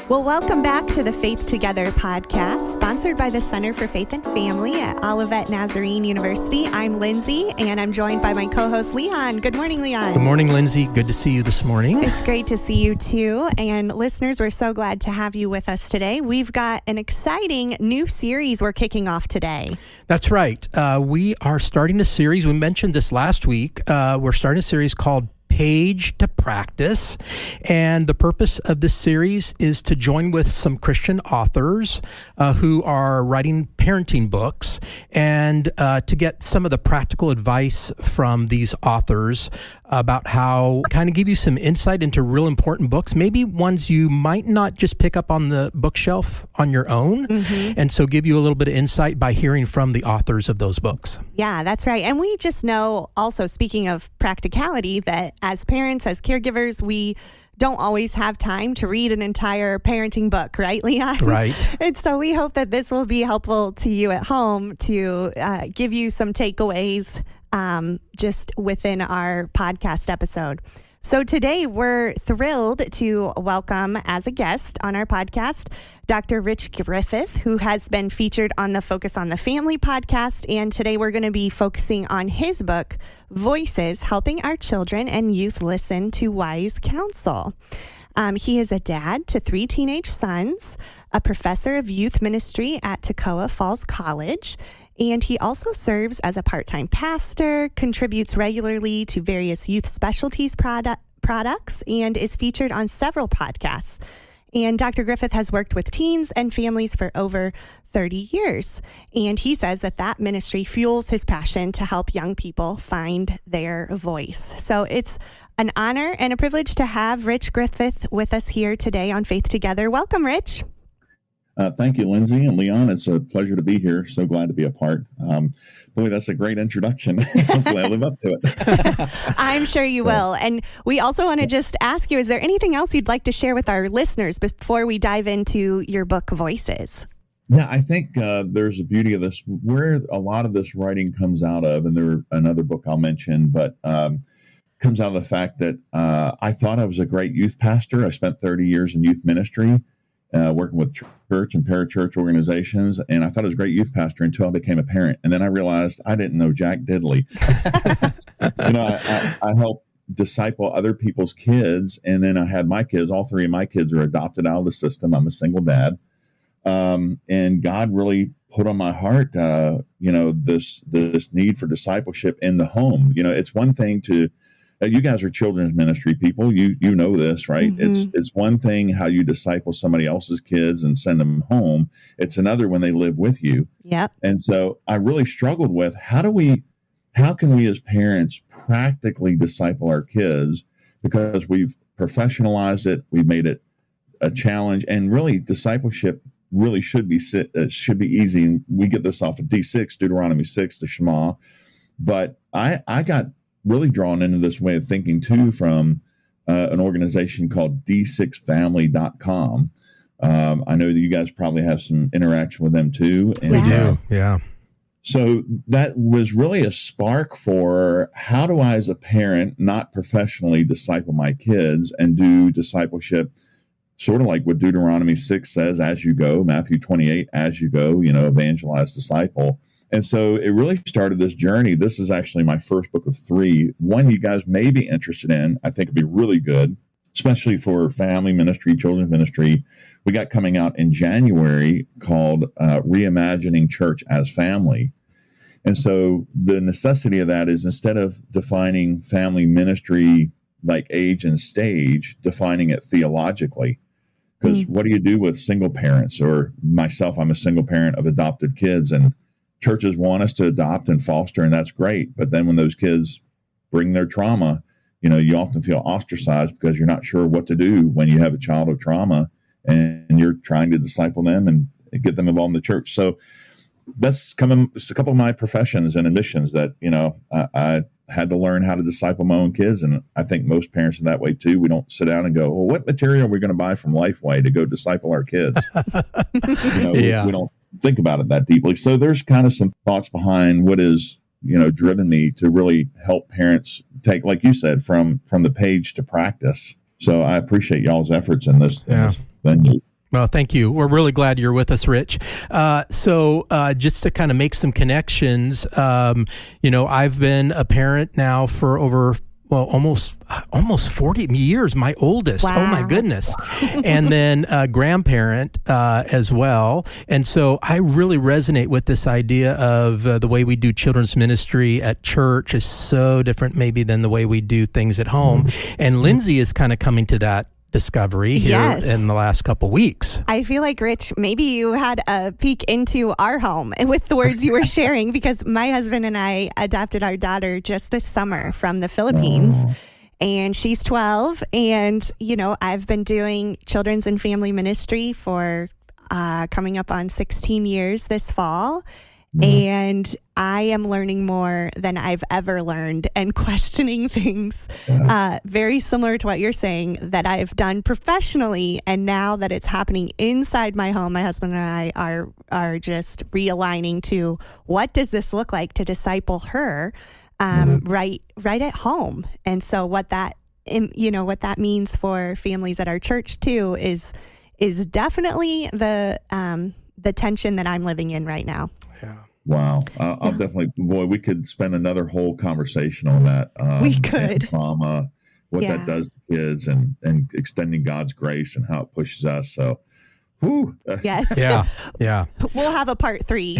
Well, welcome back to the Faith Together podcast, sponsored by the Center for Faith and Family at Olivet Nazarene University. I'm Lindsey, and I'm joined by my co-host, Leon. Good morning, Leon. Good morning, Lindsey. Good to see you this morning. It's great to see you, too. And listeners, we're so glad to have you with us today. We've got an exciting new series we're kicking off today. That's right. We are starting a series. We mentioned this last week. We're starting a series called Page to Practice. And the purpose of this series is to join with some Christian authors who are writing parenting books and to get some of the practical advice from these authors about how kind of give you some insight into real important books, maybe ones you might not just pick up on the bookshelf on your own. Mm-hmm. And so give you a little bit of insight by hearing from the authors of those books. Yeah, that's right. And we just know also, speaking of practicality, that as parents, as caregivers, we don't always have time to read an entire parenting book, right, Leon? Right. And so we hope that this will be helpful to you at home to give you some takeaways just within our podcast episode. So today we're thrilled to welcome as a guest on our podcast, Dr. Rich Griffith, who has been featured on the Focus on the Family podcast. And today we're going to be focusing on his book, Voices, Helping Our Children and Youth Listen to Wise Counsel. He is a dad to 3 teenage sons, a professor of youth ministry at Toccoa Falls College, and he also serves as a part-time pastor, contributes regularly to various youth specialties products, and is featured on several podcasts. And Dr. Griffith has worked with teens and families for over 30 years. And he says that ministry fuels his passion to help young people find their voice. So it's an honor and a privilege to have Rich Griffith with us here today on Faith Together. Welcome, Rich. Thank you, Lindsey and Leon. It's a pleasure to be here. So glad to be a part. Boy, that's a great introduction. Hopefully I live up to it. I'm sure you will. And we also want to just ask you, is there anything else you'd like to share with our listeners before we dive into your book, Voices? Yeah, I think there's a beauty of this, where a lot of this writing comes out of, and there's another book I'll mention, but comes out of the fact that I thought I was a great youth pastor. I spent 30 years in youth ministry. Working with church and parachurch organizations. And I thought I was a great youth pastor until I became a parent. And then I realized I didn't know jack diddly. I help disciple other people's kids. And then I had my kids. All 3 of my kids are adopted out of the system. I'm a single dad. And God really put on my heart, this need for discipleship in the home. It's one thing to, you guys are children's ministry people. You know this, right? Mm-hmm. It's one thing how you disciple somebody else's kids and send them home. It's another when they live with you. Yep. And so I really struggled with how can we as parents practically disciple our kids, because we've professionalized it, we've made it a challenge, and really discipleship really should be easy. We get this off of D6, Deuteronomy 6, the Shema. But I got really drawn into this way of thinking too from an organization called d6family.com. I know that you guys probably have some interaction with them too. And, we do, yeah. So that was really a spark for how do I, as a parent, not professionally disciple my kids and do discipleship sort of like what Deuteronomy 6 says, as you go, Matthew 28, as you go, evangelize, disciple. And so it really started this journey. This is actually my first book of 3. One you guys may be interested in. I think it'd be really good, especially for family ministry, children's ministry. We got coming out in January called Reimagining Church as Family. And so the necessity of that is, instead of defining family ministry like age and stage, defining it theologically. Because what do you do with single parents? Or myself, I'm a single parent of adopted kids, and churches want us to adopt and foster, and that's great. But then when those kids bring their trauma, you often feel ostracized because you're not sure what to do when you have a child of trauma and you're trying to disciple them and get them involved in the church. So it's a couple of my professions and admissions that, I had to learn how to disciple my own kids. And I think most parents are that way too. We don't sit down and go, well, what material are we going to buy from Lifeway to go disciple our kids? We don't think about it that deeply. So there's kind of some thoughts behind what is, driven me to really help parents take, like you said, from the page to practice. So I appreciate y'all's efforts in this venue. Well, thank you. We're really glad you're with us, Rich. So just to kind of make some connections, I've been a parent now for over almost 40 years, my oldest. Wow. Oh, my goodness. And then a grandparent as well. And so I really resonate with this idea of the way we do children's ministry at church is so different maybe than the way we do things at home. And Lindsey is kind of coming to that discovery here in the last couple weeks. I feel like, Rich, maybe you had a peek into our home with the words you were sharing, because my husband and I adopted our daughter just this summer from the Philippines. And she's 12. And, I've been doing children's and family ministry for coming up on 16 years this fall. And I am learning more than I've ever learned and questioning things very similar to what you're saying that I've done professionally. And now that it's happening inside my home, my husband and I are just realigning to what does this look like to disciple her right at home. And so what that means for families at our church too is definitely the tension that I'm living in right now. Yeah. Wow. I'll definitely, we could spend another whole conversation on that. We could. Trauma, what that does to kids and extending God's grace and how it pushes us. So, whew. Yes. Yeah. We'll have a part 3.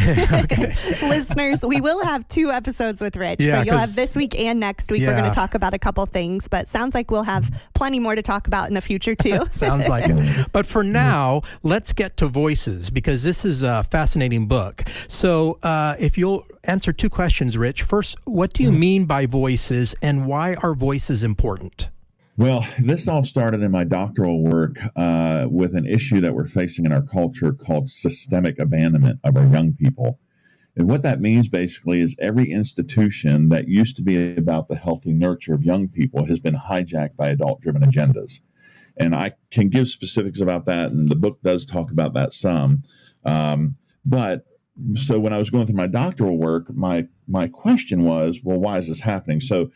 Listeners, we will have 2 episodes with Rich. Yeah, so you'll have this week and next week. We're going to talk about a couple things, but sounds like we'll have plenty more to talk about in the future too. Sounds like it. But for now, let's get to Voices, because this is a fascinating book. So if you'll answer 2 questions, Rich. First, what do you mean by voices, and why are voices important? Well, this all started in my doctoral work with an issue that we're facing in our culture called systemic abandonment of our young people. And what that means basically is every institution that used to be about the healthy nurture of young people has been hijacked by adult-driven agendas. And I can give specifics about that, and the book does talk about that some. But so when I was going through my doctoral work, my question was, well, why is this happening? So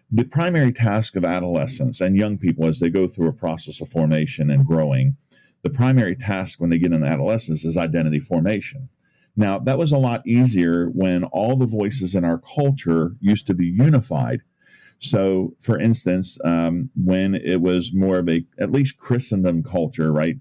the primary task of adolescents and young people as they go through a process of formation and growing, the primary task when they get into adolescence is identity formation. Now, that was a lot easier when all the voices in our culture used to be unified. So, for instance, when it was more of at least Christendom culture, right?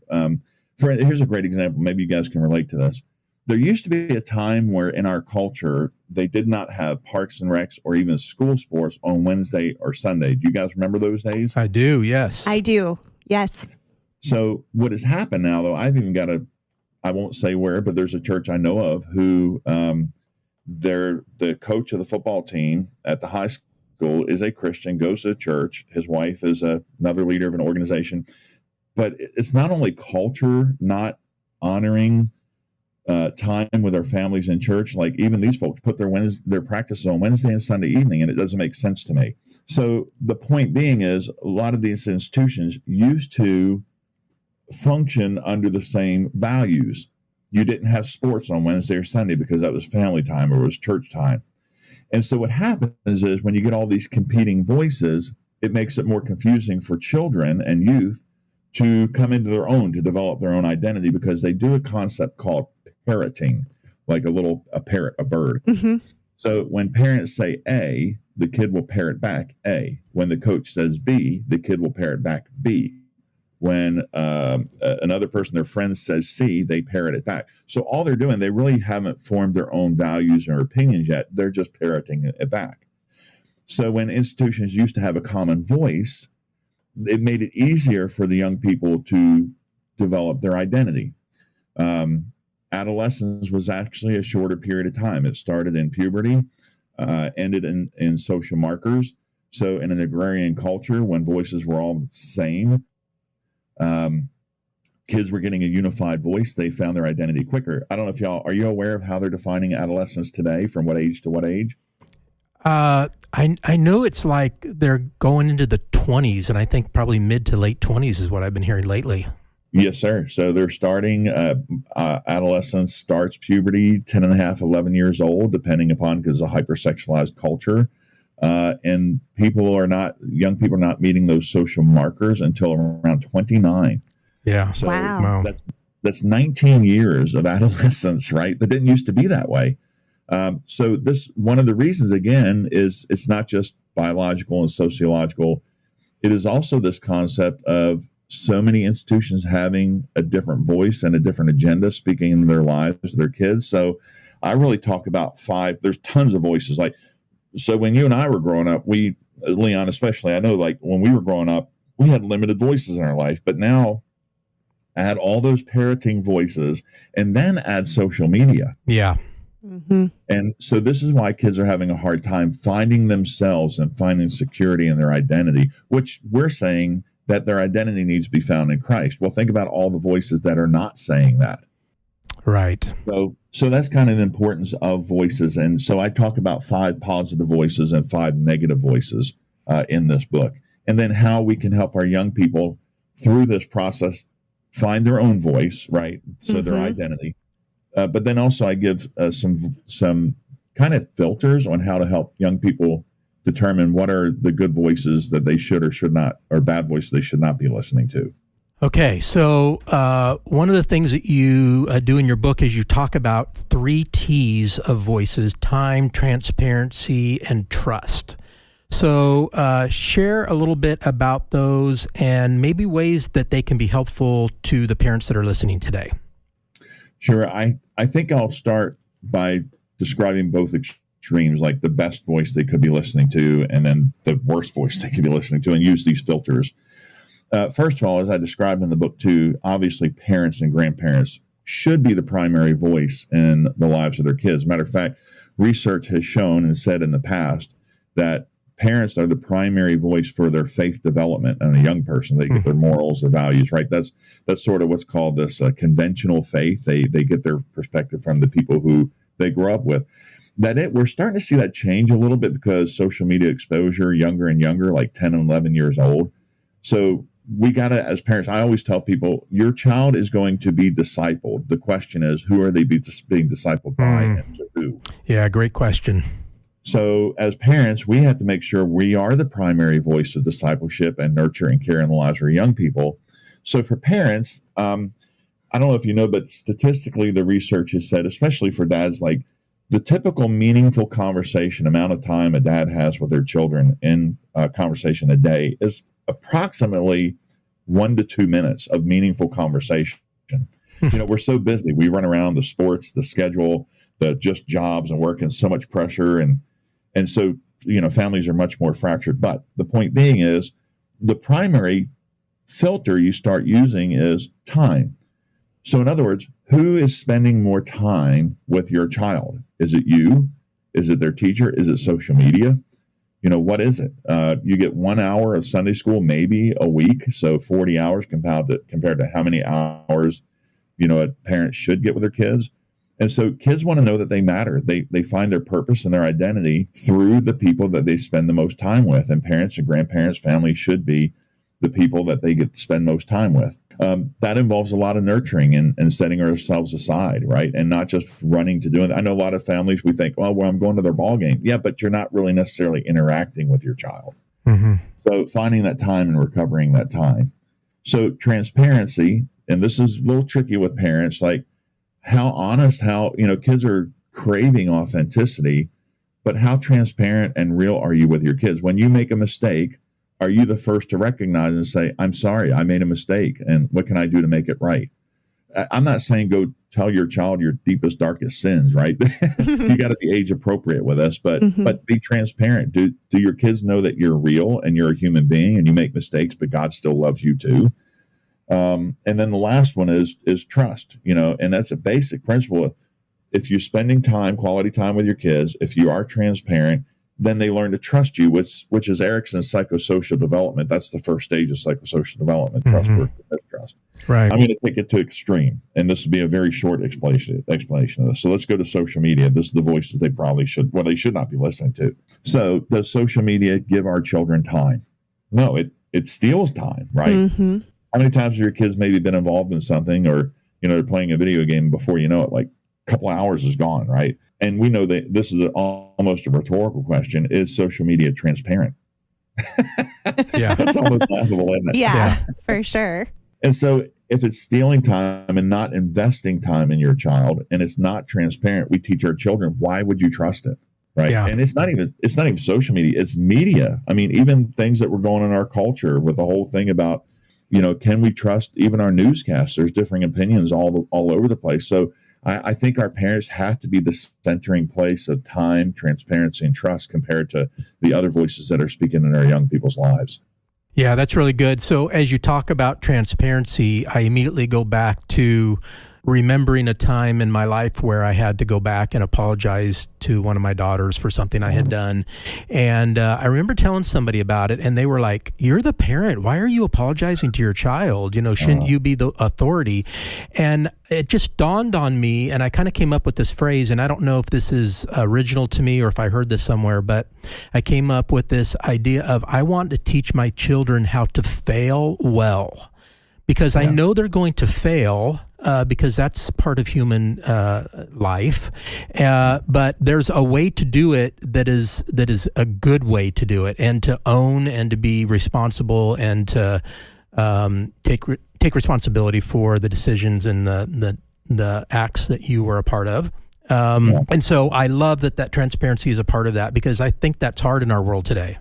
Here's a great example. Maybe you guys can relate to this. There used to be a time where in our culture, they did not have parks and recs or even school sports on Wednesday or Sunday. Do you guys remember those days? I do, yes. I do, yes. So what has happened now, though, I've even got I won't say where, but there's a church I know of who they're the coach of the football team at the high school is a Christian, goes to church. His wife is another leader of an organization. But it's not only culture not honoring time with our families in church. Like even these folks put their practices on Wednesday and Sunday evening, and it doesn't make sense to me. So the point being is a lot of these institutions used to function under the same values. You didn't have sports on Wednesday or Sunday because that was family time or it was church time. And so what happens is when you get all these competing voices, it makes it more confusing for children and youth to come into their own, to develop their own identity, because they do a concept called parroting, like a parrot, a bird. Mm-hmm. So when parents say A, the kid will parrot back A. When the coach says B, the kid will parrot back B. When another person, their friend, says C, they parrot it back. So all they're doing, they really haven't formed their own values or opinions yet. They're just parroting it back. So when institutions used to have a common voice, it made it easier for the young people to develop their identity. Adolescence was actually a shorter period of time. It started in puberty, ended in social markers. So in an agrarian culture, when voices were all the same, kids were getting a unified voice. They found their identity quicker. I don't know if are you aware of how they're defining adolescence today, from what age to what age? I know it's like they're going into the 20s, and I think probably mid to late 20s is what I've been hearing lately. Yes, sir. So they're starting, adolescence starts puberty, 10 and a half, 11 years old, depending upon, because it's a hypersexualized culture. And young people are not meeting those social markers until around 29. Yeah. So wow. that's 19 years of adolescence, right? That didn't used to be that way. So this, one of the reasons, again, is it's not just biological and sociological. It is also this concept of so many institutions having a different voice and a different agenda speaking into their lives, their kids. So I really talk about there's tons of voices. Like, so when you and I were growing up, Leon especially, I know, like when we were growing up, we had limited voices in our life, but now add all those parenting voices and then add social media. Yeah. Mm-hmm. And so this is why kids are having a hard time finding themselves and finding security in their identity, which we're saying that their identity needs to be found in Christ. Well, think about all the voices that are not saying that. Right. So that's kind of the importance of voices. And so I talk about 5 positive voices and 5 negative voices in this book. And then how we can help our young people through this process find their own voice, right? So their identity. But then also I give some kind of filters on how to help young people determine what are the good voices that they should or should not, or bad voices they should not be listening to. Okay, so one of the things that you do in your book is you talk about 3 T's of voices: time, transparency, and trust. So share a little bit about those and maybe ways that they can be helpful to the parents that are listening today. Sure. I think I'll start by describing both extremes, like the best voice they could be listening to and then the worst voice they could be listening to, and use these filters. First of all, as I describe in the book too, obviously parents and grandparents should be the primary voice in the lives of their kids. Matter of fact, research has shown and said in the past that parents are the primary voice for their faith development in a young person. They get their morals, their values, right? That's sort of what's called this conventional faith. They get their perspective from the people who they grew up with. We're starting to see that change a little bit because social media exposure, younger and younger, like 10 and 11 years old. So we got to, as parents, I always tell people, your child is going to be discipled. The question is, who are they being discipled by and to who? Yeah, great question. So as parents, we have to make sure we are the primary voice of discipleship and nurture and care in the lives of our young people. So for parents, I don't know if you know, but statistically, the research has said, especially for dads, like the typical meaningful conversation amount of time a dad has with their children in a conversation a day is approximately 1 to 2 minutes of meaningful conversation. We're so busy. We run around the sports, the schedule, the just jobs and work, and so much pressure. And so, families are much more fractured. But the point being is the primary filter you start using is time. So in other words, who is spending more time with your child? Is it you? Is it their teacher? Is it social media? What is it? You get 1 hour of Sunday school, maybe a week. So 40 hours compared to how many hours, a parent should get with their kids. And so kids want to know that they matter. They find their purpose and their identity through the people that they spend the most time with. And parents and grandparents, families should be the people that they get to spend most time with. That involves a lot of nurturing and setting ourselves aside, right? And not just running to do it. I know a lot of families, we think, well, I'm going to their ball game. Yeah, but you're not really necessarily interacting with your child. Mm-hmm. So finding that time and recovering that time. So transparency, and this is a little tricky with parents, like how honest, kids are craving authenticity, but how transparent and real are you with your kids? When you make a mistake, are you the first to recognize and say, I'm sorry, I made a mistake, and what can I do to make it right? I'm not saying go tell your child your deepest, darkest sins, right? You got to be age appropriate with us, but be transparent. Do your kids know that you're real and you're a human being and you make mistakes, but God still loves you too? And then the last one is trust, and that's a basic principle. If you're spending quality time with your kids, if you are transparent, then they learn to trust you, which is Erickson's psychosocial development. That's the first stage of psychosocial development, trust. Right. I'm going to take it to extreme, and this will be a very short explanation of this. So let's go to social media. This is the voices they they should not be listening to. So does social media give our children time? No, it steals time, right? Mm-hmm. How many times have your kids maybe been involved in something, or they're playing a video game, before you know it, like a couple of hours is gone, right? And we know that this is almost a rhetorical question. Is social media transparent? Yeah. That's almost laughable, isn't it? Yeah, for sure. And so if it's stealing time and not investing time in your child, and it's not transparent, we teach our children, why would you trust it? Right. Yeah. And it's not even social media. It's media. I mean, even things that were going on in our culture with the whole thing about, can we trust even our newscasts? There's differing opinions all over the place. So I think our parents have to be the centering place of time, transparency, and trust compared to the other voices that are speaking in our young people's lives. Yeah, that's really good. So as you talk about transparency, I immediately go back to remembering a time in my life where I had to go back and apologize to one of my daughters for something I had done. And I remember telling somebody about it, and they were like, "You're the parent. Why are you apologizing to your child? Shouldn't you be the authority?" And it just dawned on me, and I kind of came up with this phrase, and I don't know if this is original to me or if I heard this somewhere, but I came up with this idea of I want to teach my children how to fail well. Because I know they're going to fail, because that's part of human life. But there's a way to do it that is a good way to do it, and to own and to be responsible and to take responsibility for the decisions and the acts that you were a part of. And so I love that transparency is a part of that, because I think that's hard in our world today.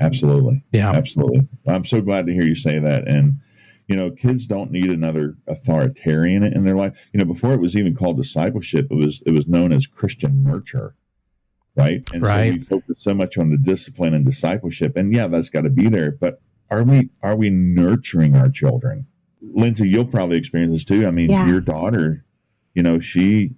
Absolutely. Yeah. Absolutely. I'm so glad to hear you say that. And kids don't need another authoritarian in their life. Before it was even called discipleship, it was known as Christian nurture, right? And so we focus so much on the discipline and discipleship, and that's got to be there. But are we nurturing our children? Lindsey, you'll probably experience this too. I mean, your daughter, she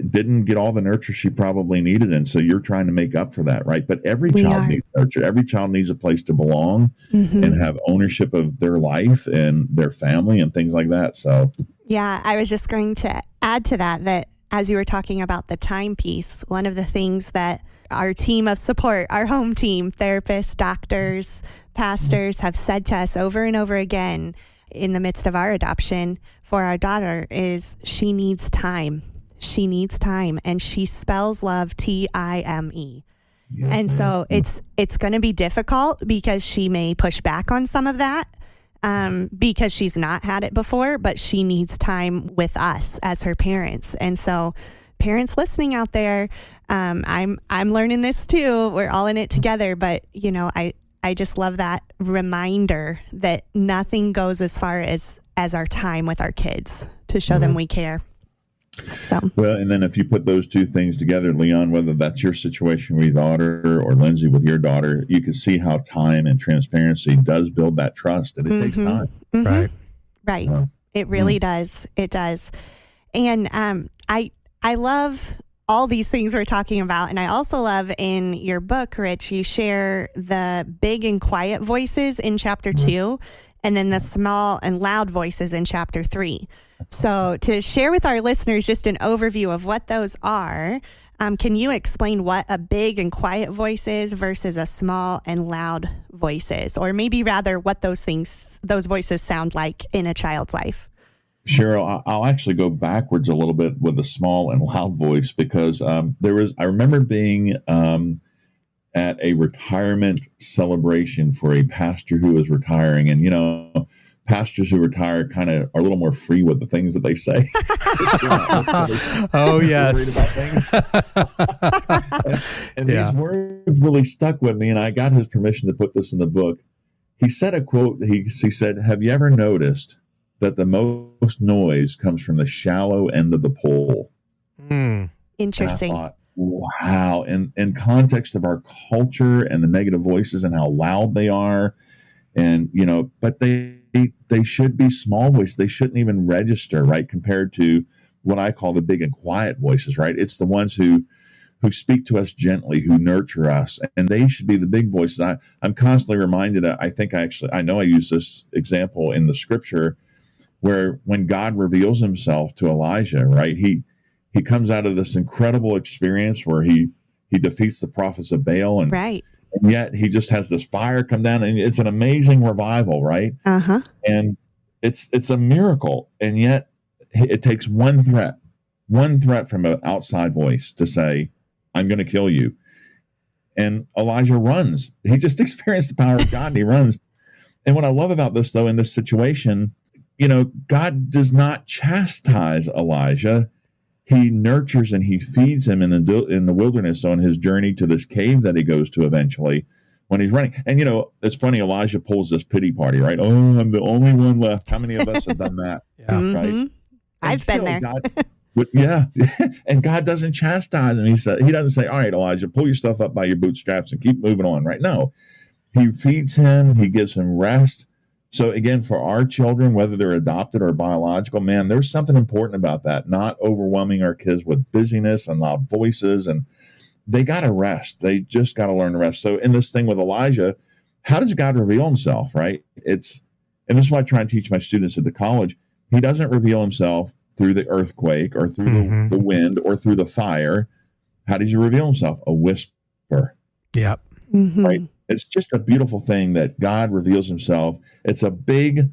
didn't get all the nurture she probably needed, and so you're trying to make up for that, right? But every child needs nurture. Every child needs a place to belong and have ownership of their life and their family and things like that. So I was just going to add to that as you were talking about the time piece, one of the things that our team of support, our home team, therapists, doctors, pastors have said to us over and over again in the midst of our adoption for our daughter is she needs time. She needs time, and she spells love time. Yes, and so it's going to be difficult because she may push back on some of that because she's not had it before, but she needs time with us as her parents. And so parents listening out there, I'm learning this too. We're all in it together, but I just love that reminder that nothing goes as far as our time with our kids to show them we care. So well, and then if you put those two things together, Leon, whether that's your situation with your daughter or Lindsey with your daughter, you can see how time and transparency does build that trust, and it takes time. Right. It really does. It does. And I love all these things we're talking about, and I also love in your book, Rich, you share the big and quiet voices in chapter 2, and then the small and loud voices in chapter 3. So to share with our listeners just an overview of what those are, can you explain what a big and quiet voice is versus a small and loud voice is? Or maybe rather what those voices sound like in a child's life? Cheryl, I'll actually go backwards a little bit with the small and loud voice, because I remember being at a retirement celebration for a pastor who was retiring, and pastors who retire kind of are a little more free with the things that they say. Oh, yes. and these words really stuck with me, and I got his permission to put this in the book. He said a quote, he said, "Have you ever noticed that the most noise comes from the shallow end of the pool?" Interesting. And I thought, wow. In context of our culture and the negative voices and how loud they are, and but they should be small voices. They shouldn't even register, right? Compared to what I call the big and quiet voices, right? It's the ones who speak to us gently, who nurture us, and they should be the big voices. I'm constantly reminded that I know I use this example in the scripture where when God reveals himself to Elijah, right? He comes out of this incredible experience where he defeats the prophets of Baal, and right. And yet he just has this fire come down, and it's an amazing revival, right? And it's a miracle. And yet it takes one threat from an outside voice to say, "I'm going to kill you." And Elijah runs. He just experienced the power of God, and he runs. And what I love about this, though, in this situation, God does not chastise Elijah. He nurtures and he feeds him in the wilderness on his journey to this cave that he goes to eventually when he's running. And, it's funny, Elijah pulls this pity party, right? Oh, I'm the only one left. How many of us have done that? Yeah. Right? I've been there. Yeah. And God doesn't chastise him. He doesn't say, all right, Elijah, pull your stuff up by your bootstraps and keep moving on, right? No. He feeds him. He gives him rest. So again, for our children, whether they're adopted or biological, man, there's something important about that. Not overwhelming our kids with busyness and loud voices, and they got to rest. They just got to learn to rest. So in this thing with Elijah, how does God reveal himself, right? And this is why I try and teach my students at the college. He doesn't reveal himself through the earthquake or through the wind or through the fire. How does he reveal himself? A whisper. Yep. Right? It's just a beautiful thing that God reveals himself. It's a big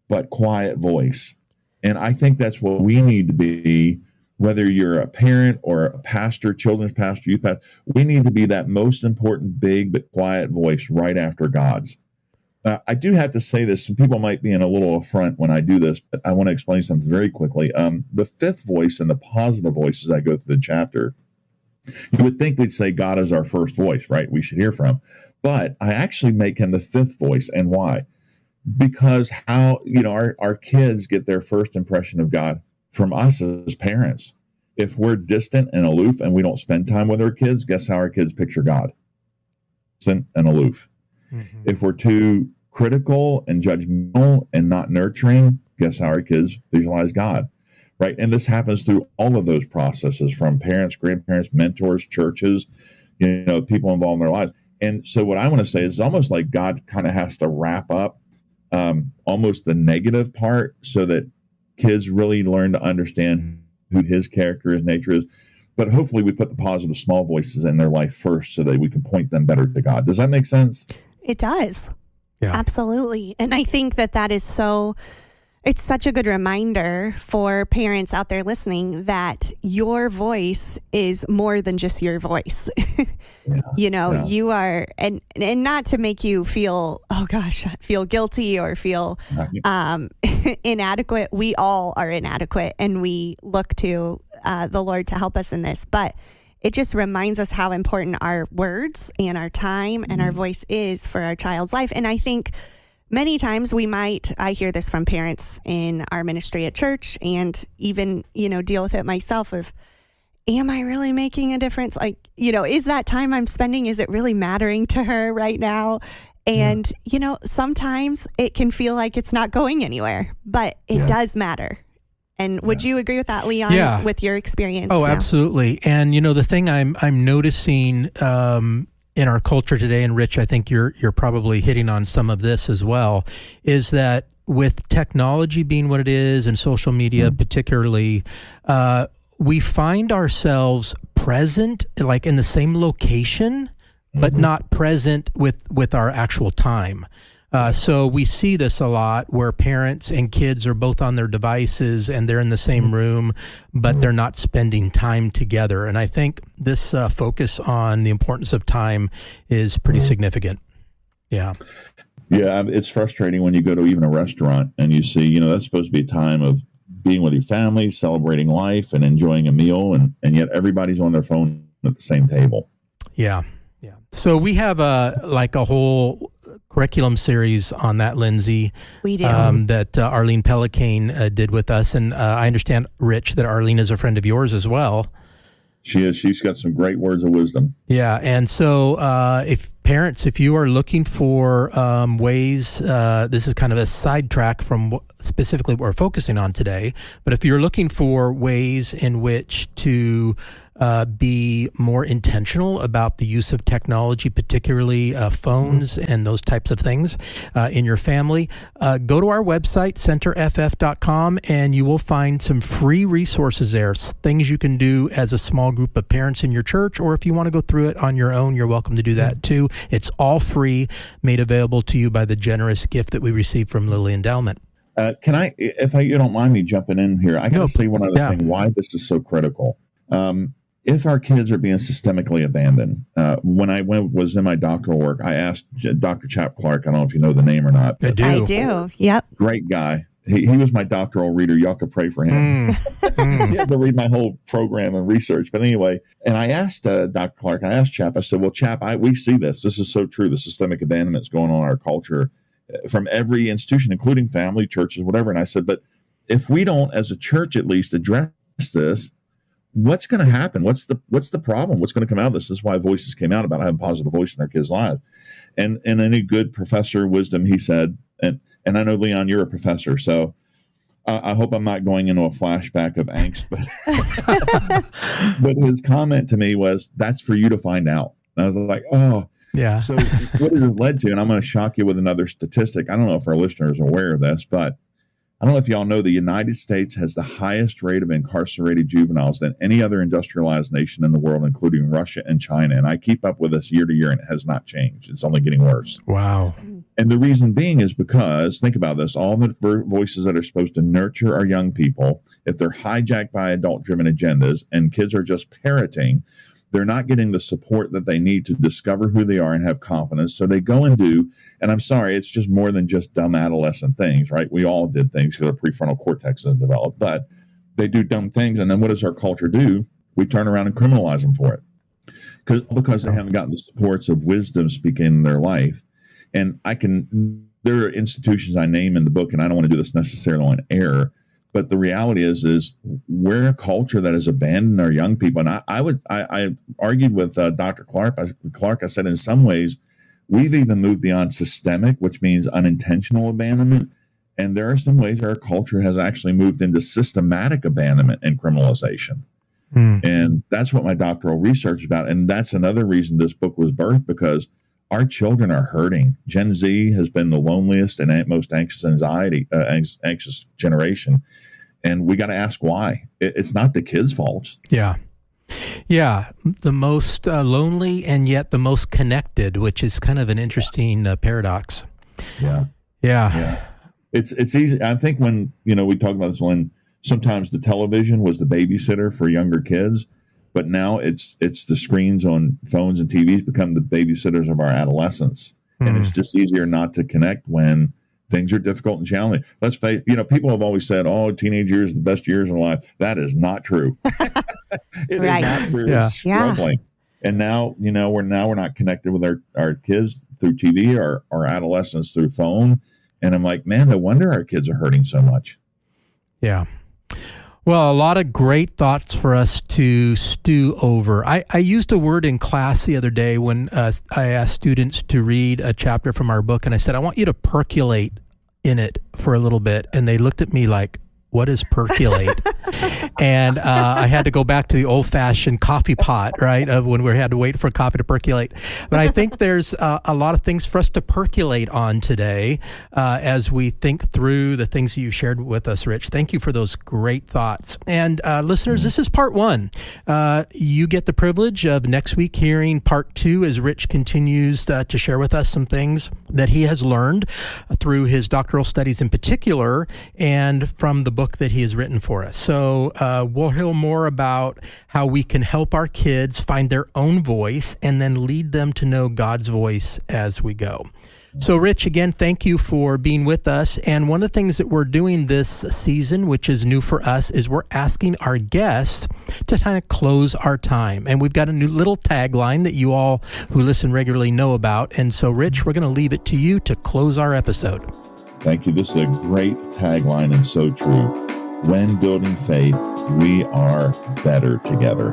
but quiet voice. And I think that's what we need to be, whether you're a parent or a pastor, children's pastor, youth pastor. We need to be that most important big but quiet voice right after God's. I do have to say this. Some people might be in a little affront when I do this, but I want to explain something very quickly. The fifth voice and the positive voice as I go through the chapter, you would think we'd say God is our first voice, right? We should hear from. But I actually make him the fifth voice. And why? Because how, our kids get their first impression of God from us as parents. If we're distant and aloof and we don't spend time with our kids, guess how our kids picture God? Distant and aloof. Mm-hmm. If we're too critical and judgmental and not nurturing, guess how our kids visualize God? Right. And this happens through all of those processes, from parents, grandparents, mentors, churches, people involved in their lives. And so what I want to say is almost like God kind of has to wrap up almost the negative part so that kids really learn to understand who his character, his nature is. But hopefully we put the positive small voices in their life first so that we can point them better to God. Does that make sense? It does. Yeah. Absolutely. And I think that is it's such a good reminder for parents out there listening that your voice is more than just your voice. You are, and not to make you feel, feel guilty or feel inadequate. We all are inadequate, and we look to the Lord to help us in this. But it just reminds us how important our words and our time and our voice is for our child's life. And I think many times I hear this from parents in our ministry at church, and even, deal with it myself of, am I really making a difference? Like, is that time I'm spending, is it really mattering to her right now? And, sometimes it can feel like it's not going anywhere, but it does matter. And would you agree with that, Leon, with your experience? Oh, absolutely. And, the thing I'm noticing in our culture today, and Rich, I think you're probably hitting on some of this as well, is that with technology being what it is, and social media particularly, we find ourselves present, like in the same location, but not present with our actual time. So we see this a lot where parents and kids are both on their devices and they're in the same room, but they're not spending time together. And I think this focus on the importance of time is pretty significant. Yeah. Yeah, it's frustrating when you go to even a restaurant and you see, that's supposed to be a time of being with your family, celebrating life and enjoying a meal. And yet everybody's on their phone at the same table. Yeah. Yeah. So we have a whole curriculum series on that, Lindsey. We do. That Arlene Pellicane did with us. And I understand, Rich, that Arlene is a friend of yours as well. She is. She's got some great words of wisdom. Yeah. And so if you are looking for ways, this is kind of a sidetrack from specifically what we're focusing on today, but if you're looking for ways in which to be more intentional about the use of technology, particularly phones and those types of things in your family, go to our website, centerff.com, and you will find some free resources there, things you can do as a small group of parents in your church, or if you want to go through it on your own, you're welcome to do that too. It's all free, made available to you by the generous gift that we received from Lilly Endowment. Can I, if you don't mind me jumping in here, I got to say one other thing, why this is so critical. If our kids are being systemically abandoned, when I was in my doctoral work, I asked Dr. Chap Clark, I don't know if you know the name or not. I do. Yep. Great guy. he was my doctoral reader. Y'all could pray for him. He had to read my whole program and research. But anyway, and I asked Dr. Clark, I asked Chap, I said, well, Chap, we see this. This is so true. The systemic abandonment is going on in our culture from every institution, including family, churches, whatever. And I said, but if we don't, as a church at least, address this, what's going to happen? What's the problem? What's going to come out of this? This is why Voices came out about having a positive voice in their kids' lives. And any good professor of wisdom, he said, and I know, Leon, you're a professor, so I hope I'm not going into a flashback of angst, but his comment to me was, that's for you to find out. And I was like, oh, yeah. So what has this led to? And I'm going to shock you with another statistic. I don't know if our listeners are aware of this, but I don't know if y'all know the United States has the highest rate of incarcerated juveniles than any other industrialized nation in the world, including Russia and China. And I keep up with this year to year, and it has not changed. It's only getting worse. Wow. And the reason being is because, think about this, all the voices that are supposed to nurture our young people, if they're hijacked by adult-driven agendas and kids are just parroting, they're not getting the support that they need to discover who they are and have confidence. So they go and do, and I'm sorry, it's just more than just dumb adolescent things, right? We all did things because our prefrontal cortex isn't developed, but they do dumb things. And then what does our culture do? We turn around and criminalize them for it because they haven't gotten the supports of wisdom speaking in their life. And there are institutions I name in the book, and I don't want to do this necessarily on air, but the reality is we're a culture that has abandoned our young people. And I argued with Dr. Clark. I said, in some ways, we've even moved beyond systemic, which means unintentional abandonment. And there are some ways our culture has actually moved into systematic abandonment and criminalization. And that's what my doctoral research is about. And that's another reason this book was birthed, because our children are hurting. Gen Z has been the loneliest and most anxious anxious generation. And we got to ask why. It's not the kids' fault. Yeah. Yeah. The most lonely and yet the most connected, which is kind of an interesting paradox. Yeah. It's easy. I think when, we talk about this, when sometimes the television was the babysitter for younger kids, but now it's the screens on phones and TVs become the babysitters of our adolescence. And it's just easier not to connect when things are difficult and challenging. Let's face, people have always said, oh, teenage years are the best years in life. That is not true. It right. is not true. Yeah. It's struggling. And now, we're not connected with our kids through TV or our adolescents through phone. And I'm like, man, no wonder our kids are hurting so much. Yeah. Well, a lot of great thoughts for us to stew over. I used a word in class the other day when I asked students to read a chapter from our book, and I said, I want you to percolate in it for a little bit. And they looked at me like, what is percolate? And I had to go back to the old-fashioned coffee pot, right, of when we had to wait for coffee to percolate. But I think there's a lot of things for us to percolate on today as we think through the things that you shared with us, Rich. Thank you for those great thoughts. And listeners, this is part one. You get the privilege of next week hearing part two as Rich continues to share with us some things that he has learned through his doctoral studies in particular and from the book that he has written for us. So we'll hear more about how we can help our kids find their own voice and then lead them to know God's voice as we go. So, Rich, again, thank you for being with us. And one of the things that we're doing this season, which is new for us, is we're asking our guests to kind of close our time. And we've got a new little tagline that you all who listen regularly know about. And so, Rich, we're going to leave it to you to close our episode. Thank you. This is a great tagline and so true. When building faith, we are better together.